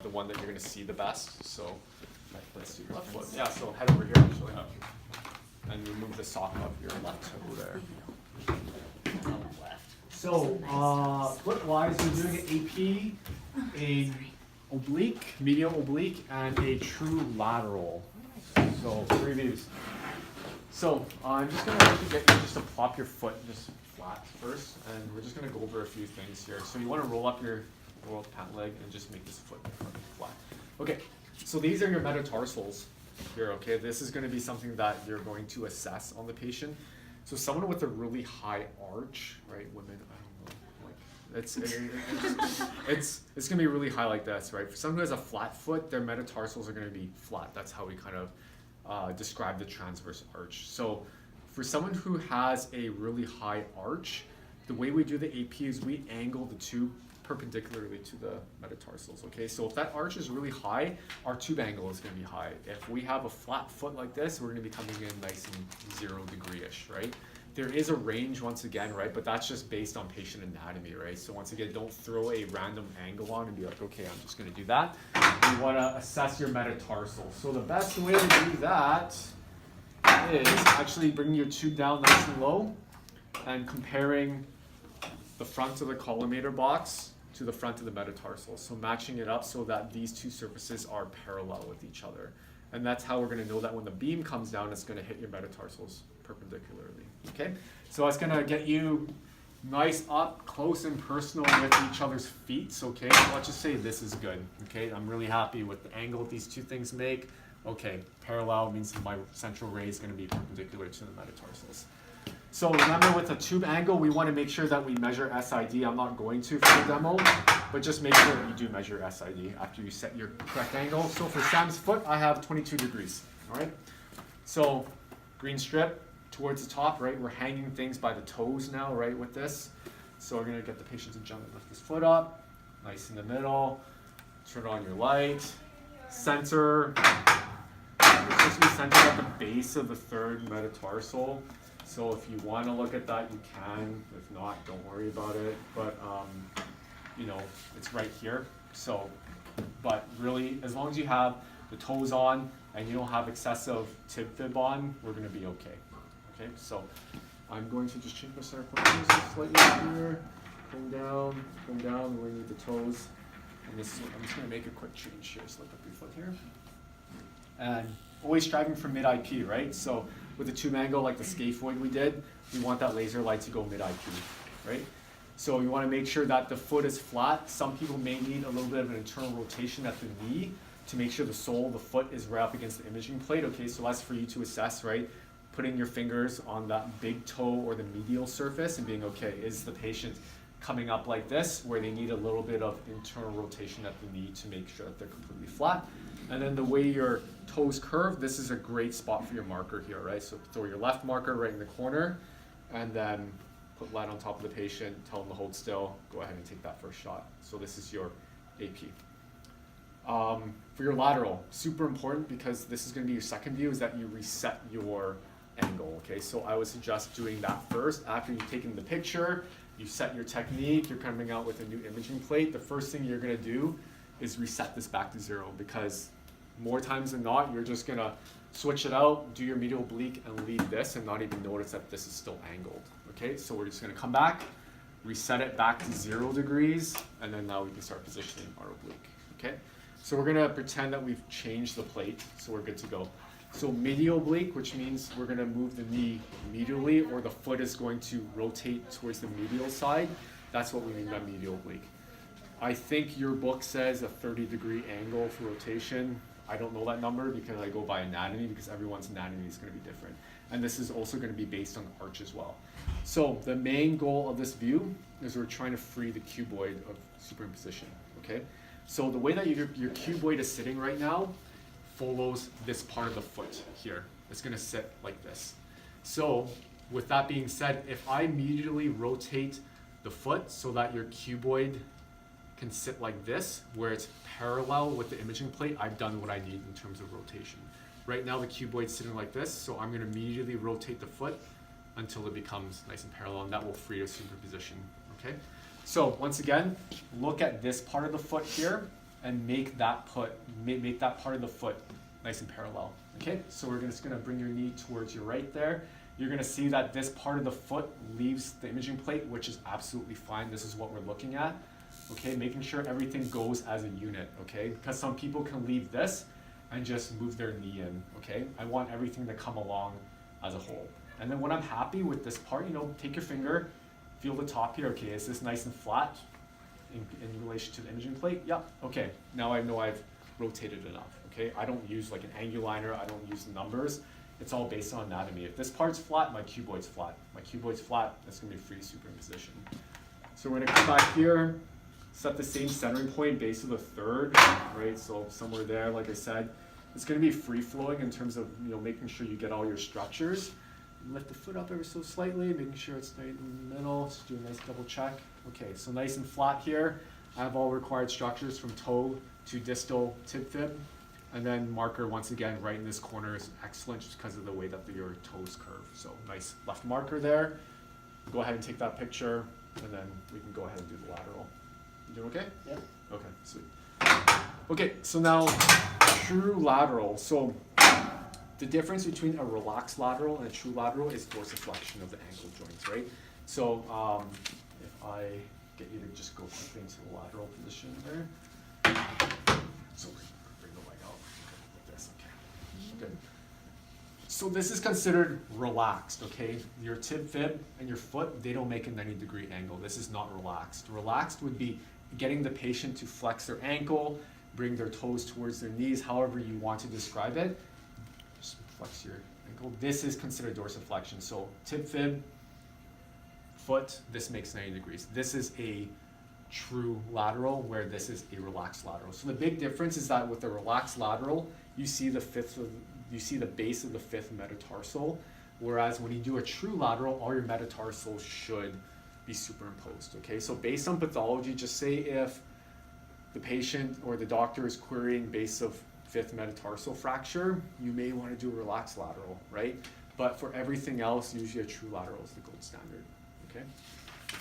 the one that you're going to see the best. So let's do left foot. Yeah, so head over here actually. And remove the sock of your left toe there. So foot-wise, we're doing an AP, a oblique, medial oblique, and a true lateral. So 3 views. So I'm just going to get you just to plop your foot just flat first, and we're just going to go over a few things here. So you want to roll up your pant leg and just make this foot flat. Okay, so these are your metatarsals here, okay? This is going to be something that you're going to assess on the patient. So someone with a really high arch, right, women, I don't know, like, it's going to be really high like this, right? For someone who has a flat foot, their metatarsals are going to be flat. That's how we kind of describe the transverse arch. So for someone who has a really high arch, the way we do the AP is we angle the tube perpendicularly to the metatarsals, okay? So if that arch is really high, our tube angle is going to be high. If we have a flat foot like this, we're going to be coming in nice and 0 degree-ish, right? There is a range once again, right? But that's just based on patient anatomy, right? So once again, don't throw a random angle on and be like, okay, I'm just going to do that. You want to assess your metatarsals. So the best way to do that is actually bringing your tube down nice and low and comparing the front of the collimator box to the front of the metatarsals. So matching it up so that these two surfaces are parallel with each other. And that's how we're going to know that when the beam comes down, it's going to hit your metatarsals perpendicularly. Okay? So it's going to get you nice up close and personal with each other's feet. Okay? So let's just say this is good. Okay? I'm really happy with the angle these two things make. Okay, parallel means my central ray is going to be perpendicular to the metatarsals. So remember, with a tube angle, we want to make sure that we measure SID. I'm not going to for the demo, but just make sure that you do measure SID after you set your correct angle. So for Sam's foot, I have 22 degrees, all right? So green strip towards the top, right? We're hanging things by the toes now, right, with this. So we're going to get the patient to jump and lift his foot up, nice in the middle. Turn on your light. Center. It's supposed to be centered at the base of the third metatarsal. So if you want to look at that, you can. If not, don't worry about it. But, you know, it's right here. So, but really, as long as you have the toes on and you don't have excessive tib fib on, we're going to be okay. Okay, so I'm going to just change my center point slightly here. Come down, we need the toes. And this, I'm just going to make a quick change here. Slip up your foot here. And always striving for mid-IP, right? So with the tube angle like the scaphoid we did, we want that laser light to go mid-IP, right? So you want to make sure that the foot is flat. Some people may need a little bit of an internal rotation at the knee to make sure the sole of the foot is right up against the imaging plate. Okay, so that's for you to assess, right? Putting your fingers on that big toe or the medial surface and being, okay, is the patient coming up like this, where they need a little bit of internal rotation at the knee to make sure that they're completely flat. And then the way your toes curve, this is a great spot for your marker here, right? So throw your left marker right in the corner, and then put light on top of the patient, tell them to hold still, go ahead and take that first shot. So this is your AP. For your lateral, super important, because this is going to be your second view, is that you reset your angle, okay? So I would suggest doing that first. After you've taken the picture, you set your technique, you're coming out with a new imaging plate, the first thing you're going to do is reset this back to 0, because more times than not, you're just going to switch it out, do your medial oblique, and leave this and not even notice that this is still angled. Okay, so we're just going to come back, reset it back to 0 degrees, and then now we can start positioning our oblique. Okay, so we're going to pretend that we've changed the plate, so we're good to go. So medial oblique, which means we're going to move the knee medially, or the foot is going to rotate towards the medial side. That's what we mean by medial oblique. I think your book says a 30-degree angle for rotation. I don't know that number because I go by anatomy, because everyone's anatomy is going to be different. And this is also going to be based on arch as well. So the main goal of this view is we're trying to free the cuboid of superimposition, okay? So the way that your cuboid is sitting right now follows this part of the foot here. It's going to sit like this. So with that being said, if I immediately rotate the foot so that your cuboid can sit like this, where it's parallel with the imaging plate, I've done what I need in terms of rotation. Right now the cuboid's sitting like this, so I'm going to immediately rotate the foot until it becomes nice and parallel, and that will free a superposition. Okay, so once again, look at this part of the foot here. and make that part of the foot nice and parallel. Okay, so we're just gonna bring your knee towards your right there. You're gonna see that this part of the foot leaves the imaging plate, which is absolutely fine. This is what we're looking at. Okay, making sure everything goes as a unit, okay? Because some people can leave this and just move their knee in, okay? I want everything to come along as a whole. And then when I'm happy with this part, you know, take your finger, feel the top here. Okay, is this nice and flat in relation to the imaging plate? Yep, okay. Now I know I've rotated enough, okay? I don't use like an anguliner, I don't use numbers. It's all based on anatomy. If this part's flat, my cuboid's flat. My cuboid's flat, that's gonna be free superimposition. So we're gonna come back here, set the same centering point, base of the third, right? So somewhere there, like I said, it's gonna be free flowing in terms of, you know, making sure you get all your structures. Lift the foot up ever so slightly, making sure it's right in the middle. Just do a nice double check. Okay, so nice and flat here. I have all required structures from toe to distal tib fib. And then marker, once again, right in this corner is excellent just because of the way that your toes curve. So nice left marker there. Go ahead and take that picture, and then we can go ahead and do the lateral. You doing okay? Yep. Okay, sweet. Okay, so now true lateral. So the difference between a relaxed lateral and a true lateral is dorsiflexion of the ankle joints, right? So if I get you to just go quickly into the lateral position there. So bring the leg out like this, okay. Good. So this is considered relaxed, okay? Your tib fib and your foot, they don't make a 90-degree angle. This is not relaxed. Relaxed would be getting the patient to flex their ankle, bring their toes towards their knees, however you want to describe it. Just flex your ankle. This is considered dorsiflexion. So tib fib, foot, this makes 90 degrees. This is a true lateral, where this is a relaxed lateral. So the big difference is that with the relaxed lateral, you see the base of the fifth metatarsal, whereas when you do a true lateral, all your metatarsals should be superimposed, okay? So based on pathology, just say if the patient or the doctor is querying base of fifth metatarsal fracture, you may want to do a relaxed lateral, right? But for everything else, usually a true lateral is the gold standard, okay?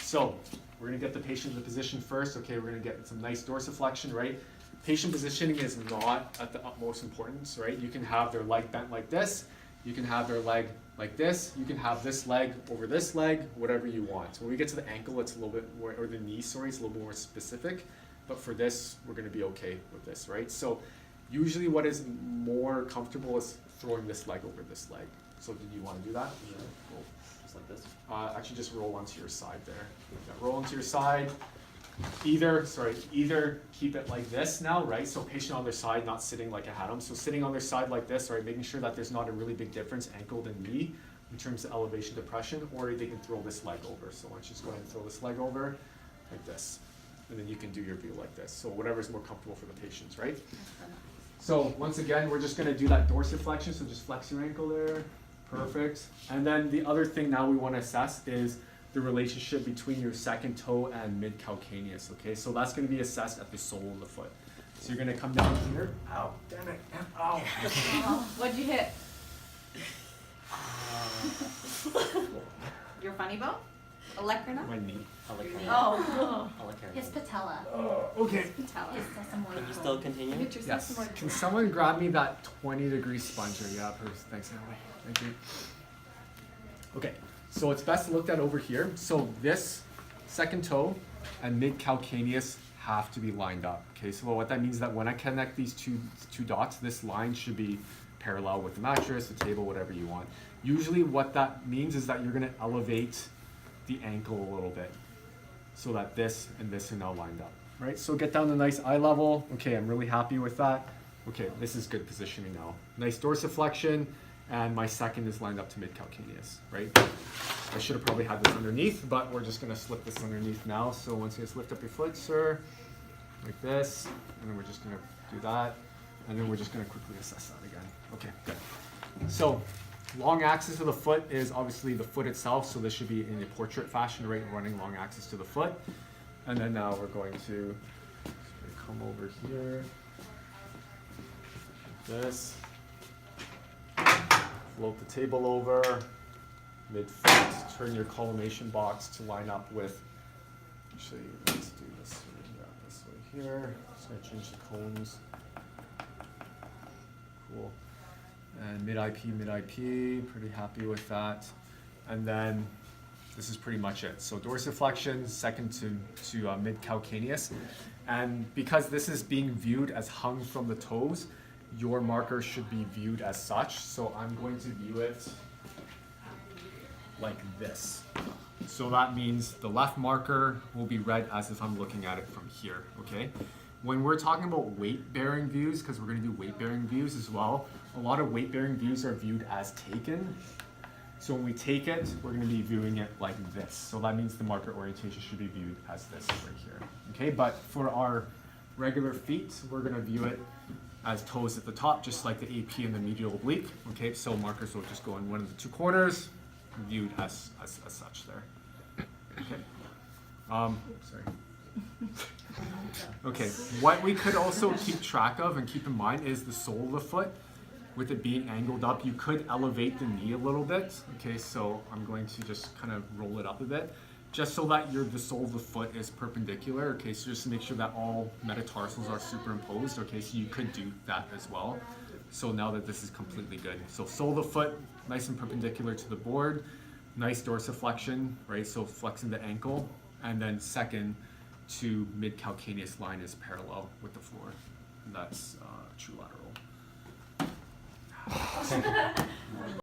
So we're gonna get the patient in the position first, okay? We're gonna get some nice dorsiflexion, right? Patient positioning is not at the utmost importance, right? You can have their leg bent like this, you can have their leg like this, you can have this leg over this leg, whatever you want. So when we get to the ankle, it's a little bit more, or the knee, sorry, it's a little bit more specific, but for this, we're gonna be okay with this, right? So usually what is more comfortable is throwing this leg over this leg. So did you wanna do that? Yeah, cool. Just like this. Actually just roll onto your side there. Yeah, roll onto your side. Either keep it like this now, right? So patient on their side, not sitting like I had them. So sitting on their side like this, right? Making sure that there's not a really big difference, ankle and knee, in terms of elevation depression, or they can throw this leg over. So why don't you just go ahead and throw this leg over like this. And then you can do your view like this. So whatever's more comfortable for the patients, right? So once again, we're just gonna do that dorsiflexion. So just flex your ankle there. Perfect. And then the other thing now we wanna assess is the relationship between your second toe and mid-calcaneus, okay? So that's gonna be assessed at the sole of the foot. So you're gonna come down here. Ow, damn it, ow. What'd you hit? Your funny bone? Olecranon? My knee. Oh. His patella. Okay. Patella. His sesamoid Can you bone. still continue? Get your Yes. sesamoid Can bone. someone grab me that 20-degree sponger? Yeah, thanks, Emily. Thank you. Okay, so it's best looked at over here. So this second toe and mid-calcaneus have to be lined up. Okay, so what that means is that when I connect these two dots, this line should be parallel with the mattress, the table, whatever you want. Usually what that means is that you're gonna elevate the ankle a little bit so that this and this are now lined up, right? So get down to nice eye level. Okay, I'm really happy with that. Okay, this is good positioning now. Nice dorsiflexion, and my second is lined up to mid-calcaneus, right? I should have probably had this underneath, but we're just gonna slip this underneath now. So once you just lift up your foot, sir, like this, and then we're just gonna do that, and then we're just gonna quickly assess that again. Okay, good. So long axis of the foot is obviously the foot itself, so this should be in a portrait fashion, right? Running long axis to the foot. And then now we're going to come over here, like this. Float the table over, mid-foot, turn your collimation box to line up with, actually, let's do this, yeah, this way here. Just gonna change the cones. Cool. And mid-IP, pretty happy with that. And then this is pretty much it. So dorsiflexion, second to mid-calcaneus. And because this is being viewed as hung from the toes, your marker should be viewed as such. So I'm going to view it like this. So that means the left marker will be read as if I'm looking at it from here, okay? When we're talking about weight-bearing views, because we're gonna do weight-bearing views as well, a lot of weight-bearing views are viewed as taken. So when we take it, we're gonna be viewing it like this. So that means the marker orientation should be viewed as this right here, okay? But for our regular feet, we're gonna view it as toes at the top, just like the AP and the medial oblique, okay? So markers will just go in one of the two corners, viewed as such there. Okay. Sorry. Okay. What we could also keep track of and keep in mind is the sole of the foot. With it being angled up, you could elevate the knee a little bit. Okay, so I'm going to just kind of roll it up a bit, just so that the sole of the foot is perpendicular. Okay, so just to make sure that all metatarsals are superimposed. Okay, so you could do that as well. So now that this is completely good. So sole of the foot, nice and perpendicular to the board. Nice dorsiflexion, right? So flexing the ankle. And then second to mid-calcaneus line is parallel with the floor. And that's true lateral.